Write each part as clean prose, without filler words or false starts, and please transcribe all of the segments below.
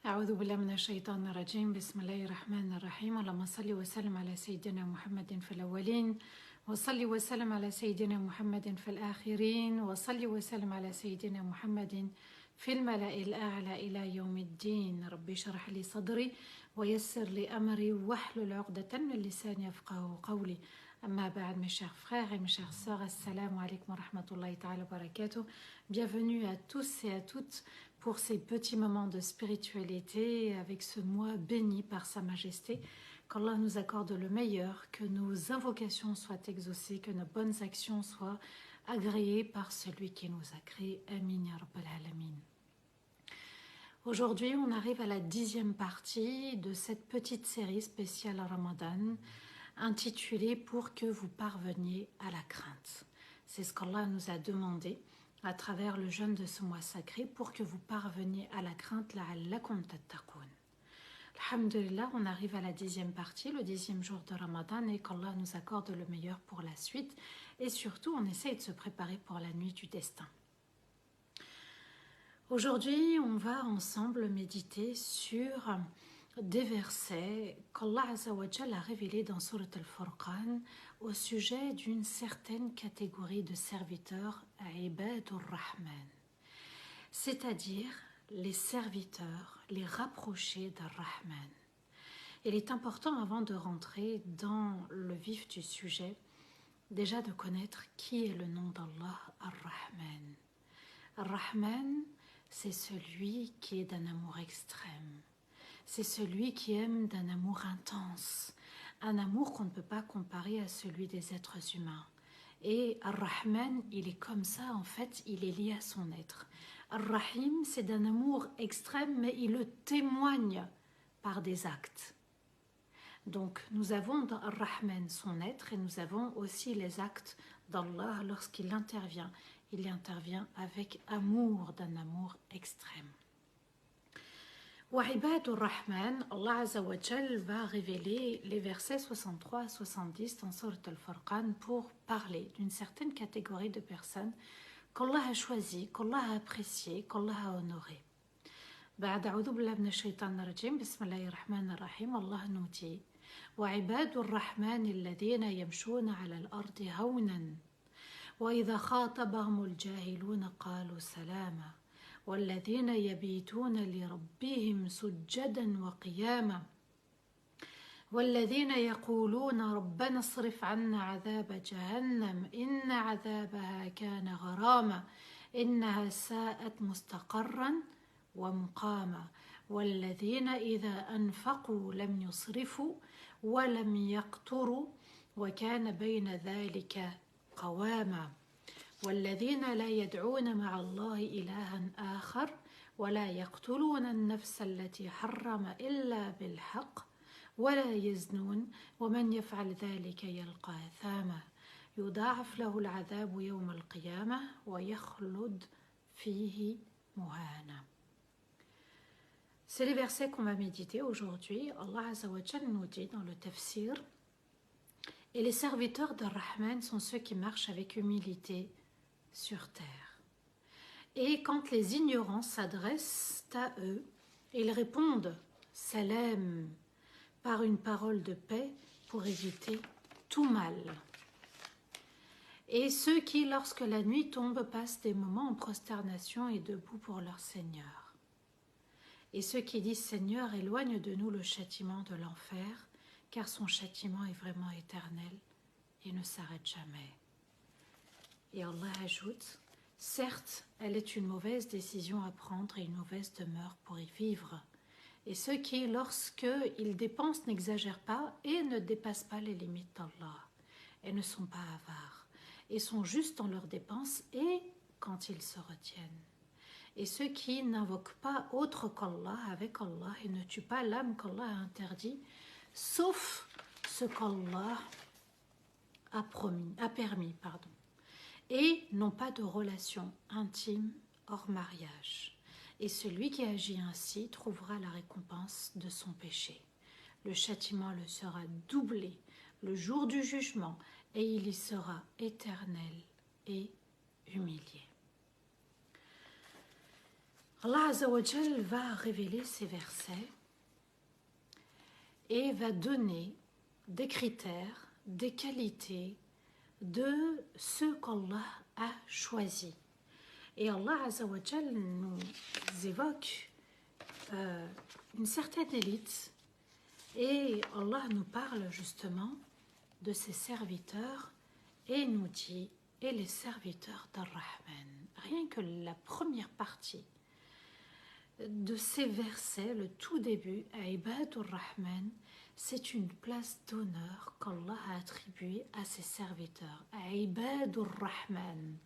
أعوذ بالله من الشيطان الرجيم بسم الله الرحمن الرحيم اللهم صل وسلم على سيدنا محمد في الأولين وصل وسلم على سيدنا محمد في الآخرين وصل وسلم على سيدنا محمد في الملأ الأعلى إلى يوم الدين. ربي اشرح لي صدري ويسر لي أمري واحلل عقدة من لساني يفقهوا قولي. Amma ba'd, mes chers frères et mes chères sœurs, assalamu alaikum wa rahmatullahi ta'ala wa barakatuh. Bienvenue à tous et à toutes pour ces petits moments de spiritualité avec ce mois béni par Sa Majesté. Qu'Allah nous accorde le meilleur, que nos invocations soient exaucées, que nos bonnes actions soient agréées par celui qui nous a créés. Amin ya rabbal alamin. Aujourd'hui, on arrive à la 10e partie de cette petite série spéciale à Ramadan, intitulé Pour que vous parveniez à la crainte. C'est ce qu'Allah nous a demandé à travers le jeûne de ce mois sacré, pour que vous parveniez à la crainte. La'allakum tattaqoun. Alhamdulillah, on arrive à la 10e partie, le 10e jour de Ramadan, et qu'Allah nous accorde le meilleur pour la suite. Et surtout, on essaye de se préparer pour la nuit du destin. Aujourd'hui, on va ensemble méditer sur des versets qu'Allah Azza wa Jal a révélés dans Surat Al-Furqan au sujet d'une certaine catégorie de serviteurs, Ibadur Rahman, c'est-à-dire les serviteurs, les rapprochés d'Ar-Rahman. Il est important, avant de rentrer dans le vif du sujet, déjà de connaître qui est le nom d'Allah, Ar-Rahman. Ar-Rahman, c'est celui qui est d'un amour extrême. C'est celui qui aime d'un amour intense, un amour qu'on ne peut pas comparer à celui des êtres humains. Et Ar-Rahman, il est comme ça, en fait, il est lié à son être. Ar-Rahim, c'est d'un amour extrême, mais il le témoigne par des actes. Donc, nous avons dans Ar-Rahman son être, et nous avons aussi les actes d'Allah lorsqu'il intervient. Il intervient avec amour, d'un amour extrême. Wa Ibadur Rahman, Allah Azza wa Jal va révéler les versets 63 à 70 dans Surat Al-Furqan pour parler d'une certaine catégorie de personnes qu'Allah a choisies, qu'Allah a appréciées, qu'Allah a honorées. بعد أعوذ بالله من الشيطان الرجيم بسم الله الرحمن الرحيم. الله nous dit وعباد الرحمن الذين يمشون على الأرض هونا وإذا خاطبهم الجاهلون قالوا سلاما والذين يبيتون لربهم سجدا وقياما والذين يقولون ربنا اصرف عنا عذاب جهنم إن عذابها كان غراما إنها ساءت مستقرا ومقاما والذين إذا أنفقوا لم يسرفوا ولم يقتروا وكان بين ذلك قواما والذين لا يدعون مع الله إلها آخر ولا يقتلون النفس التي حرم إلا بالحق ولا يزنون ومن يفعل ذلك يلقى أثاما يضاعف له العذاب يوم القيامة ويخلد فيه مهانا. C'est les versets qu'on va méditer aujourd'hui. Allah Azza wa Jal nous dit dans le tafsir: et les serviteurs d'Ar-Rahman sont ceux qui marchent avec humilité sur terre. Et quand les ignorants s'adressent à eux, ils répondent salam par une parole de paix pour éviter tout mal. Et ceux qui, lorsque la nuit tombe, passent des moments en prosternation et debout pour leur Seigneur. Et ceux qui disent Seigneur, éloigne de nous le châtiment de l'enfer, car son châtiment est vraiment éternel et ne s'arrête jamais. Et Allah ajoute, certes, elle est une mauvaise décision à prendre et une mauvaise demeure pour y vivre. Et ceux qui, lorsqu'ils dépensent, n'exagèrent pas et ne dépassent pas les limites d'Allah, et ne sont pas avares, et sont justes dans leurs dépenses et quand ils se retiennent. Et ceux qui n'invoquent pas autre qu'Allah avec Allah et ne tuent pas l'âme qu'Allah a interdit, sauf ce qu'Allah a permis. Et n'ont pas de relation intime hors mariage. Et celui qui agit ainsi trouvera la récompense de son péché. Le châtiment le sera doublé le jour du jugement et il y sera éternel et humilié. Allah Azza wa Jal va révéler ces versets et va donner des critères, des qualités de ceux qu'Allah a choisis. Et Allah Azza wa Jal nous évoque une certaine élite et Allah nous parle justement de ses serviteurs et nous dit et les serviteurs d'Ar-Rahman. Rien que la première partie de ces versets, le tout début, Ibadur Rahman, c'est une place d'honneur qu'Allah a attribuée à ses serviteurs. Ibadur Rahman,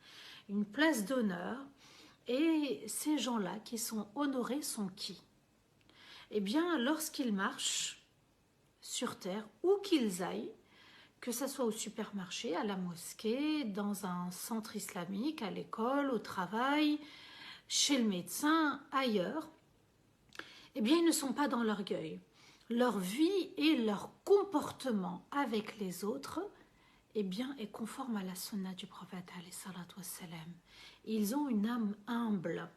une place d'honneur. Et ces gens-là qui sont honorés sont qui? Eh bien, lorsqu'ils marchent sur terre, où qu'ils aillent, que ce soit au supermarché, à la mosquée, dans un centre islamique, à l'école, au travail, chez le médecin, ailleurs, eh bien, ils ne sont pas dans l'orgueil. Leur vie et leur comportement avec les autres, eh bien, est conforme à la sunna du prophète, alayhi salatu wassalam. Ils ont une âme humble.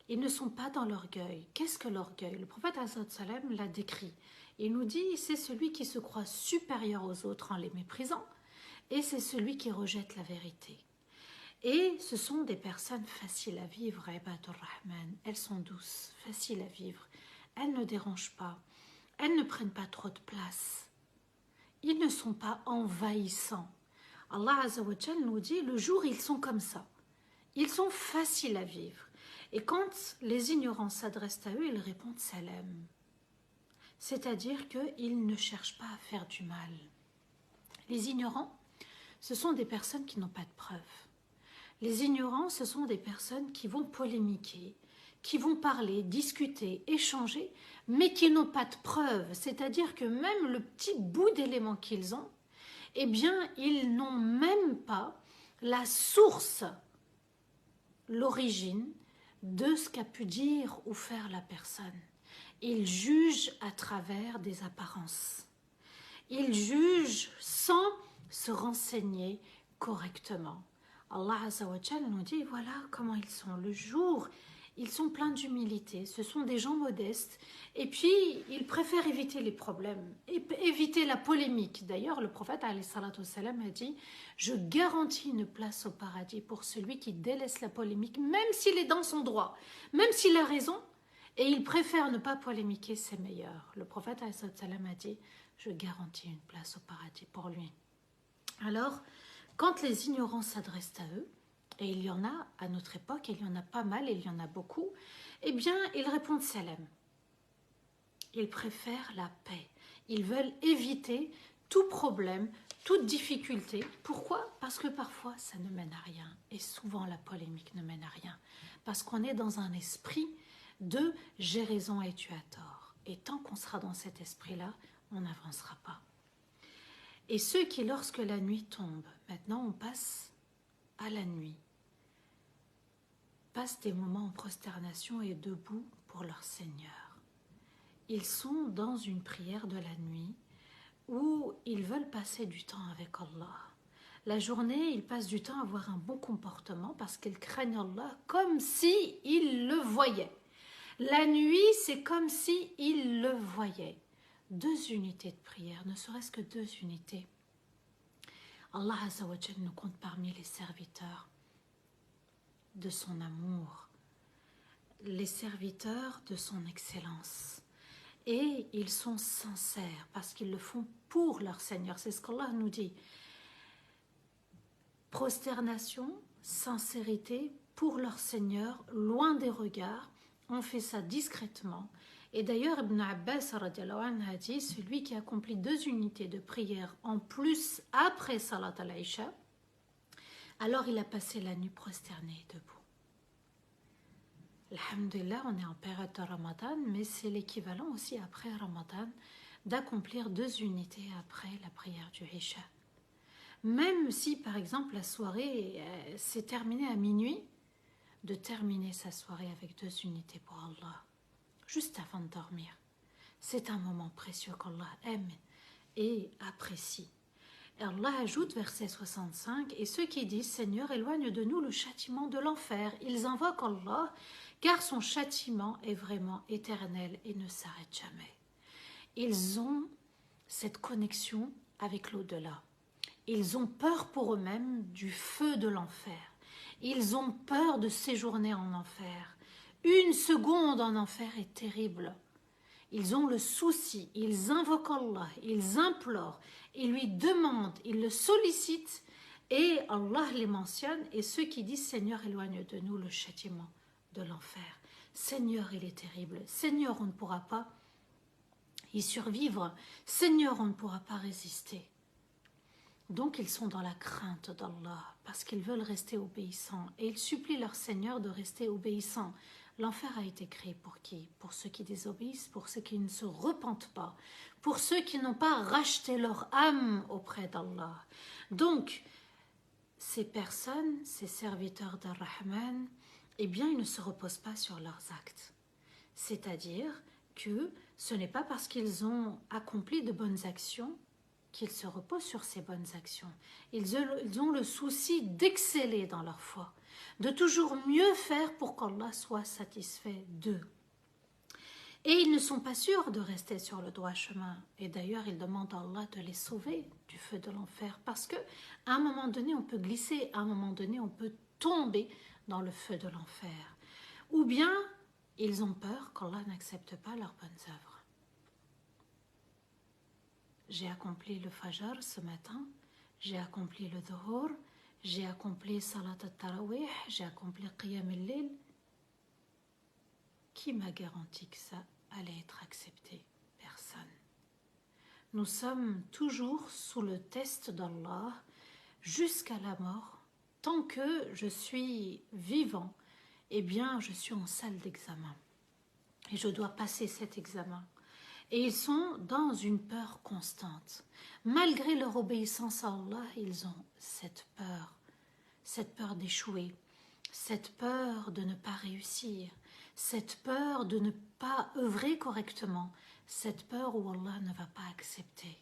Ils ne sont pas dans l'orgueil. Qu'est-ce que l'orgueil? Le prophète alayhi salatu wassalam l'a décrit. Il nous dit, c'est celui qui se croit supérieur aux autres en les méprisant, et c'est celui qui rejette la vérité. Et ce sont des personnes faciles à vivre, Ibadur Rahman. Elles sont douces, faciles à vivre. Elles ne dérangent pas. Elles ne prennent pas trop de place. Ils ne sont pas envahissants. Allah Azza wa Jal nous dit, le jour ils sont comme ça. Ils sont faciles à vivre. Et quand les ignorants s'adressent à eux, ils répondent salam. C'est-à-dire qu'ils ne cherchent pas à faire du mal. Les ignorants, ce sont des personnes qui n'ont pas de preuves. Les ignorants, ce sont des personnes qui vont polémiquer, qui vont parler, discuter, échanger, mais qui n'ont pas de preuves. C'est-à-dire que même le petit bout d'élément qu'ils ont, eh bien, ils n'ont même pas la source, l'origine de ce qu'a pu dire ou faire la personne. Ils jugent à travers des apparences. Ils jugent sans se renseigner correctement. Allah Azza wa Jal nous dit, voilà comment ils sont. Le jour, ils sont pleins d'humilité. Ce sont des gens modestes. Et puis, ils préfèrent éviter les problèmes, éviter la polémique. D'ailleurs, le prophète alayhi salatu wassalam a dit, je garantis une place au paradis pour celui qui délaisse la polémique, même s'il est dans son droit, même s'il a raison, et il préfère ne pas polémiquer, c'est meilleur. Le prophète alayhi salatu wassalam a dit, je garantis une place au paradis pour lui. Alors, quand les ignorants s'adressent à eux, et il y en a à notre époque, il y en a pas mal, il y en a beaucoup, eh bien, ils répondent salam. Ils préfèrent la paix. Ils veulent éviter tout problème, toute difficulté. Pourquoi? Parce que parfois, ça ne mène à rien. Et souvent, la polémique ne mène à rien. Parce qu'on est dans un esprit de « j'ai raison et tu as tort ». Et tant qu'on sera dans cet esprit-là, on n'avancera pas. Et ceux qui, lorsque la nuit tombe, maintenant on passe à la nuit, passent des moments en prosternation et debout pour leur Seigneur. Ils sont dans une prière de la nuit où ils veulent passer du temps avec Allah. La journée, ils passent du temps à avoir un bon comportement parce qu'ils craignent Allah comme s'ils le voyaient. La nuit, c'est comme s'ils le voyaient. 2 unités de prière, ne serait-ce que 2 unités. Allah Azza wa Jal nous compte parmi les serviteurs de son amour, les serviteurs de son excellence. Et ils sont sincères parce qu'ils le font pour leur Seigneur. C'est ce qu'Allah nous dit. Prosternation, sincérité pour leur Seigneur, loin des regards. On fait ça discrètement. Et d'ailleurs, Ibn Abbas a dit, celui qui accomplit 2 unités de prière en plus après Salat al-Isha, alors il a passé la nuit prosterné et debout. Alhamdulillah, on est en période de Ramadan, mais c'est l'équivalent aussi après Ramadan d'accomplir 2 unités après la prière du Isha. Même si, par exemple, la soirée s'est terminée à minuit, de terminer sa soirée avec 2 unités pour Allah. Juste avant de dormir. C'est un moment précieux qu'Allah aime et apprécie. Et Allah ajoute, verset 65, « Et ceux qui disent, Seigneur, éloigne de nous le châtiment de l'enfer, ils invoquent Allah car son châtiment est vraiment éternel et ne s'arrête jamais. Ils ont cette connexion avec l'au-delà. Ils ont peur pour eux-mêmes du feu de l'enfer. Ils ont peur de séjourner en enfer. Une seconde en enfer est terrible. Ils ont le souci, ils invoquent Allah, ils implorent, ils lui demandent, ils le sollicitent et Allah les mentionne. Et ceux qui disent Seigneur, éloigne de nous le châtiment de l'enfer. Seigneur, il est terrible. Seigneur, on ne pourra pas y survivre. Seigneur, on ne pourra pas résister. Donc ils sont dans la crainte d'Allah parce qu'ils veulent rester obéissants et ils supplient leur Seigneur de rester obéissants. L'enfer a été créé pour qui? Pour ceux qui désobéissent, pour ceux qui ne se repentent pas, pour ceux qui n'ont pas racheté leur âme auprès d'Allah. Donc, ces personnes, ces serviteurs d'Ar-Rahman, eh bien, ils ne se reposent pas sur leurs actes. C'est-à-dire que ce n'est pas parce qu'ils ont accompli de bonnes actions qu'ils se reposent sur ces bonnes actions. Ils ont le souci d'exceller dans leur foi, de toujours mieux faire pour qu'Allah soit satisfait d'eux. Et ils ne sont pas sûrs de rester sur le droit chemin. Et d'ailleurs, ils demandent à Allah de les sauver du feu de l'enfer, parce qu'à un moment donné, on peut glisser, à un moment donné, on peut tomber dans le feu de l'enfer. Ou bien, ils ont peur qu'Allah n'accepte pas leurs bonnes œuvres. J'ai accompli le Fajr ce matin, j'ai accompli le Dhuhr, j'ai accompli Salat al-Tarawih, j'ai accompli Qiyam al-Lil. Qui m'a garanti que ça allait être accepté? Personne. Nous sommes toujours sous le test d'Allah jusqu'à la mort. Tant que je suis vivant, eh bien, je suis en salle d'examen. Et je dois passer cet examen. Et ils sont dans une peur constante. Malgré leur obéissance à Allah, ils ont cette peur d'échouer, cette peur de ne pas réussir, cette peur de ne pas œuvrer correctement, cette peur où Allah ne va pas accepter.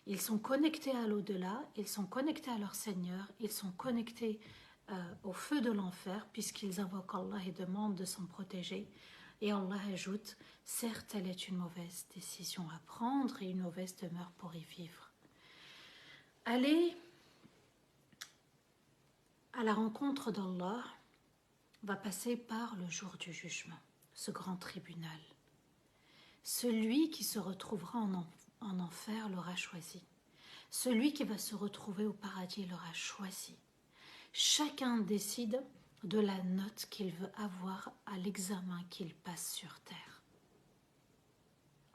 Ils sont connectés à l'au-delà, ils sont connectés à leur Seigneur, ils sont connectés au feu de l'enfer puisqu'ils invoquent Allah et demandent de s'en protéger. Et Allah ajoute, certes, elle est une mauvaise décision à prendre et une mauvaise demeure pour y vivre. Aller à la rencontre d'Allah va passer par le jour du jugement, ce grand tribunal. Celui qui se retrouvera en enfer l'aura choisi. Celui qui va se retrouver au paradis l'aura choisi. Chacun décide de la note qu'il veut avoir à l'examen qu'il passe sur terre.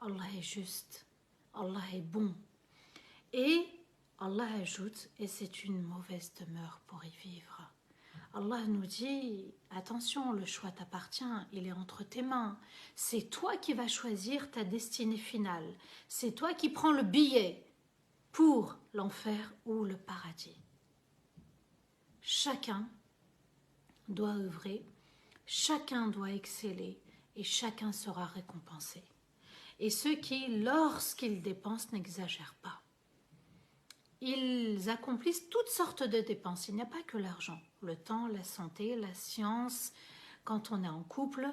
Allah est juste, Allah est bon. Et Allah ajoute, et c'est une mauvaise demeure pour y vivre. Allah nous dit, attention, le choix t'appartient, il est entre tes mains. C'est toi qui vas choisir ta destinée finale. C'est toi qui prends le billet pour l'enfer ou le paradis. Chacun doit œuvrer, chacun doit exceller et chacun sera récompensé. Et ceux qui, lorsqu'ils dépensent, n'exagèrent pas. Ils accomplissent toutes sortes de dépenses. Il n'y a pas que l'argent. Le temps, la santé, la science, quand on est en couple,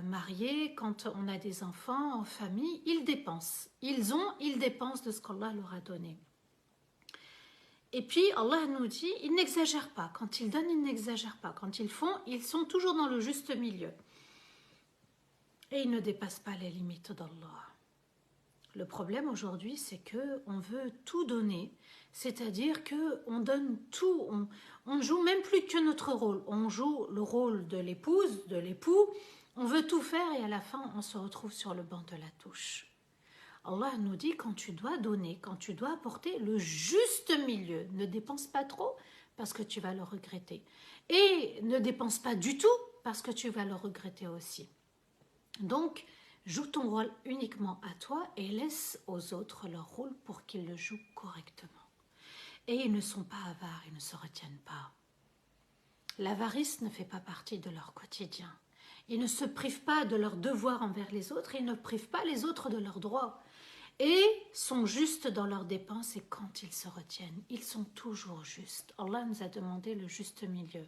marié, quand on a des enfants, en famille, ils dépensent. Ils dépensent de ce qu'Allah leur a donné. Et puis Allah nous dit, ils n'exagèrent pas. Quand ils donnent, ils n'exagèrent pas. Quand ils font, ils sont toujours dans le juste milieu. Et ils ne dépassent pas les limites d'Allah. Le problème aujourd'hui, c'est qu'on veut tout donner, c'est-à-dire qu'on donne tout, on ne joue même plus que notre rôle. On joue le rôle de l'épouse, de l'époux, on veut tout faire et à la fin, on se retrouve sur le banc de la touche. Allah nous dit, quand tu dois donner, quand tu dois apporter le juste milieu, ne dépense pas trop parce que tu vas le regretter. Et ne dépense pas du tout parce que tu vas le regretter aussi. Donc, joue ton rôle uniquement à toi et laisse aux autres leur rôle pour qu'ils le jouent correctement. Et ils ne sont pas avares, ils ne se retiennent pas. L'avarice ne fait pas partie de leur quotidien. Ils ne se privent pas de leurs devoirs envers les autres, ils ne privent pas les autres de leurs droits. Et sont justes dans leurs dépenses et quand ils se retiennent, ils sont toujours justes. Allah nous a demandé le juste milieu.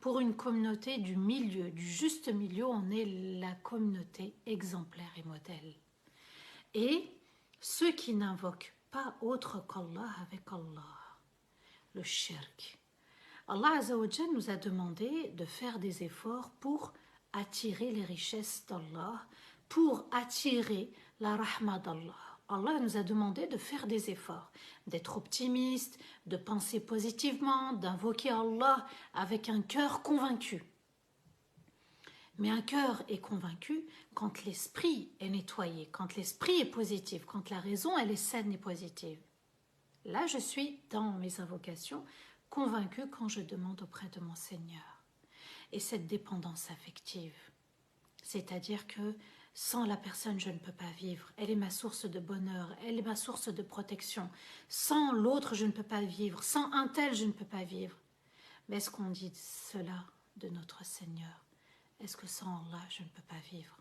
pour une communauté du milieu, du juste milieu, on est la communauté exemplaire et modèle. Et ceux qui n'invoquent pas autre qu'Allah avec Allah, le shirk. Allah Azza wa Jal nous a demandé de faire des efforts pour attirer les richesses d'Allah, pour attirer la rahma d'Allah. Allah nous a demandé de faire des efforts, d'être optimiste, de penser positivement, d'invoquer Allah avec un cœur convaincu. Mais un cœur est convaincu quand l'esprit est nettoyé, quand l'esprit est positif, quand la raison elle est saine et positive. Là, je suis dans mes invocations convaincue quand je demande auprès de mon Seigneur. Et cette dépendance affective, c'est-à-dire que sans la personne, je ne peux pas vivre. Elle est ma source de bonheur, elle est ma source de protection. Sans l'autre, je ne peux pas vivre. Sans un tel, je ne peux pas vivre. Mais est-ce qu'on dit cela de notre Seigneur? Est-ce que sans Allah, je ne peux pas vivre?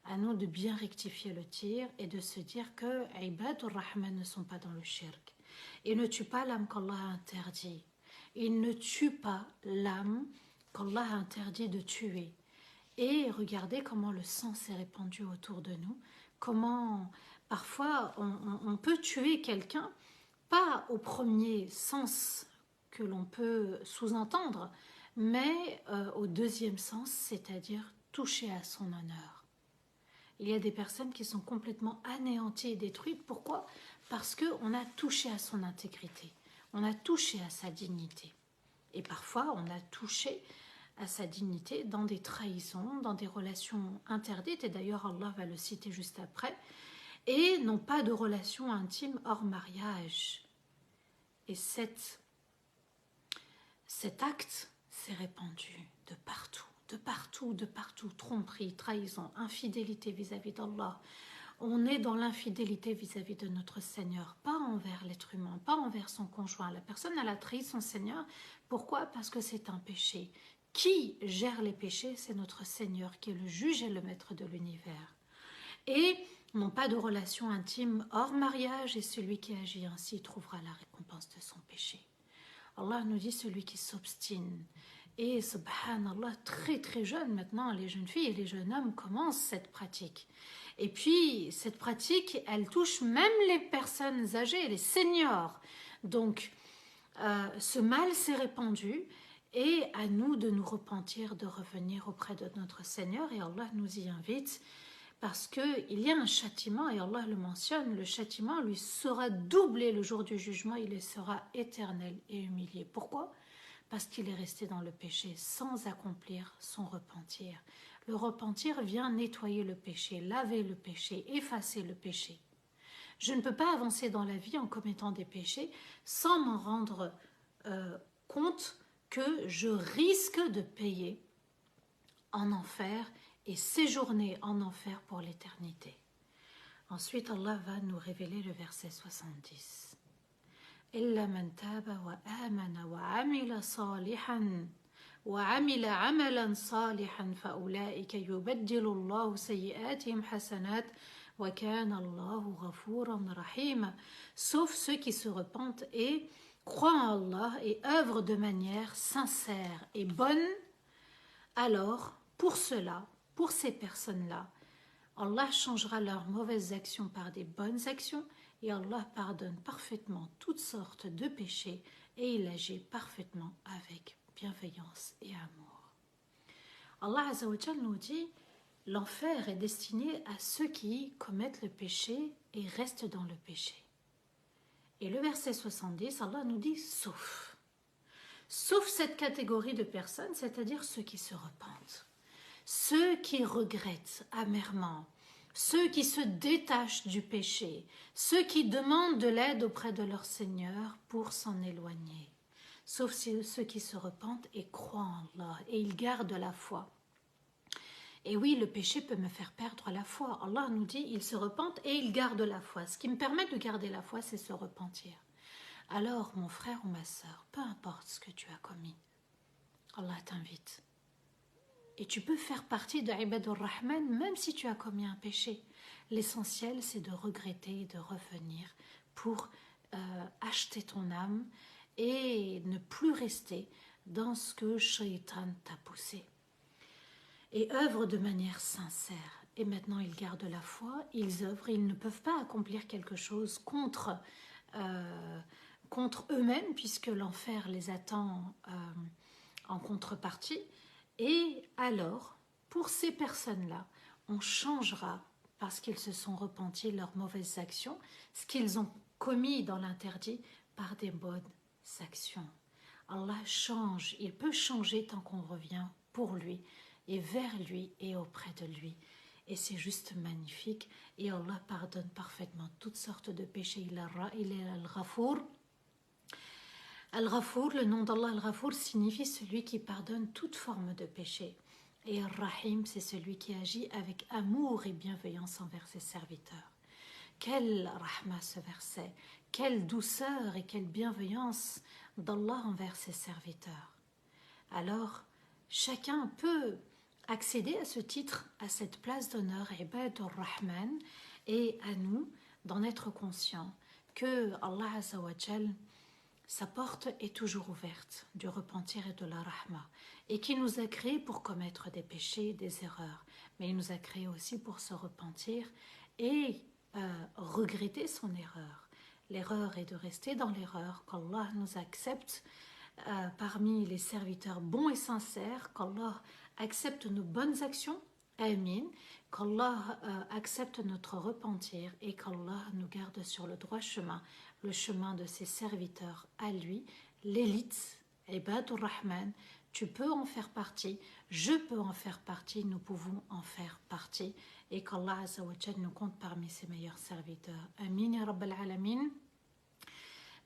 À nous de bien rectifier le tir et de se dire que Ibadur Rahman ne sont pas dans le shirk. Ils ne tuent pas l'âme qu'Allah a interdit. Ils ne tuent pas l'âme qu'Allah a interdit de tuer. Et regardez comment le sang s'est répandu autour de nous, comment parfois on peut tuer quelqu'un, pas au premier sens que l'on peut sous-entendre, mais au deuxième sens, c'est-à-dire toucher à son honneur. Il y a des personnes qui sont complètement anéanties et détruites. Pourquoi? Parce qu'on a touché à son intégrité, on a touché à sa dignité. Et parfois, on a touché à sa dignité dans des trahisons, dans des relations interdites, et d'ailleurs Allah va le citer juste après, et non pas de relations intimes hors mariage. Et cet acte s'est répandu de partout, de partout, de partout, tromperie, trahison, infidélité vis-à-vis d'Allah. On est dans l'infidélité vis-à-vis de notre Seigneur, pas envers l'être humain, pas envers son conjoint. La personne, elle a trahi son Seigneur. Pourquoi? Parce que c'est un péché. Qui gère les péchés? C'est notre Seigneur, qui est le juge et le maître de l'univers. Et non pas de relation intime hors mariage, et celui qui agit ainsi trouvera la récompense de son péché. Allah nous dit celui qui s'obstine. Et subhanallah, très très jeune maintenant, les jeunes filles et les jeunes hommes commencent cette pratique. Et puis, cette pratique, elle touche même les personnes âgées, les seniors. Donc, ce mal s'est répandu et à nous de nous repentir, de revenir auprès de notre Seigneur. Et Allah nous y invite parce qu'il y a un châtiment, et Allah le mentionne, le châtiment lui sera doublé le jour du jugement, il sera éternel et humilié. Pourquoi? Parce qu'il est resté dans le péché sans accomplir son repentir. Le repentir vient nettoyer le péché, laver le péché, effacer le péché. Je ne peux pas avancer dans la vie en commettant des péchés sans m'en rendre compte que je risque de payer en enfer et séjourner en enfer pour l'éternité. Ensuite, Allah va nous révéler le verset 70. إلا من تاب وآمن وعمل صالحا وعمل عملا صالحا فأولئك يبدل الله سيئاتهم حسنات وكان الله غفورا رحيما. Sauf ceux qui se repentent et croient en Allah et œuvrent de manière sincère et bonne, alors pour cela, pour ces personnes-là, Allah changera leurs mauvaises actions par des bonnes actions et Allah pardonne parfaitement toutes sortes de péchés et il agit parfaitement avec bienveillance et amour. Allah Azza wa Jal nous dit l'enfer est destiné à ceux qui commettent le péché et restent dans le péché. Et le verset 70, Allah nous dit sauf cette catégorie de personnes, c'est-à-dire ceux qui se repentent, ceux qui regrettent amèrement, ceux qui se détachent du péché, ceux qui demandent de l'aide auprès de leur Seigneur pour s'en éloigner, sauf ceux qui se repentent et croient en Allah et ils gardent la foi. Et oui, le péché peut me faire perdre la foi. Allah nous dit, ils se repentent et ils gardent la foi. Ce qui me permet de garder la foi, c'est se repentir. Alors, mon frère ou ma sœur, peu importe ce que tu as commis, Allah t'invite. Et tu peux faire partie de Ibadur Rahman même si tu as commis un péché. L'essentiel, c'est de regretter et de revenir pour acheter ton âme et ne plus rester dans ce que Shaitan t'a poussé. Et œuvrent de manière sincère. Et maintenant, ils gardent la foi, ils œuvrent, ils ne peuvent pas accomplir quelque chose contre eux-mêmes, puisque l'enfer les attend en contrepartie. Et alors, pour ces personnes-là, on changera, parce qu'ils se sont repentis leurs mauvaises actions, ce qu'ils ont commis dans l'interdit, par des bonnes actions. Allah change, il peut changer tant qu'on revient pour lui, et vers lui et auprès de lui. Et c'est juste magnifique. Et Allah pardonne parfaitement toutes sortes de péchés. Il est Al-Ghafour. Al-Ghafour, le nom d'Allah Al-Ghafour signifie celui qui pardonne toute forme de péché. Et Ar-Rahim, c'est celui qui agit avec amour et bienveillance envers ses serviteurs. Quelle rahma ce verset, quelle douceur et quelle bienveillance d'Allah envers ses serviteurs. Alors, chacun peut accéder à ce titre, à cette place d'honneur, Ibadur Rahman, et à nous d'en être conscients que Allah Azza wa Jal, sa porte est toujours ouverte du repentir et de la rahma, et qu'il nous a créés pour commettre des péchés, des erreurs, mais il nous a créés aussi pour se repentir et regretter son erreur. L'erreur est de rester dans l'erreur, qu'Allah nous accepte parmi les serviteurs bons et sincères, qu'Allah accepte nos bonnes actions, Amin, qu'Allah accepte notre repentir et qu'Allah nous garde sur le droit chemin, le chemin de ses serviteurs à lui, l'élite, Ibadur Rahman. Tu peux en faire partie, je peux en faire partie, nous pouvons en faire partie, et qu'Allah Azza wa Jal nous compte parmi ses meilleurs serviteurs. Amin ya Rabbal Alamin.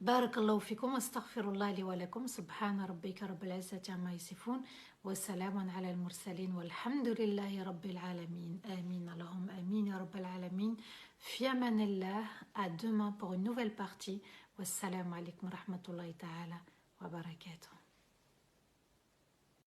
بارك الله فيكم واستغفر الله لي ولكم سبحان ربك رب العزة عما يصفون وسلام على المرسلين والحمد لله رب العالمين آمين اللهم آمين يا رب العالمين في أمان الله. À demain pour une nouvelle partie. Wassalamu alaikum wa rahmatullahi ta'ala wa barakatuh.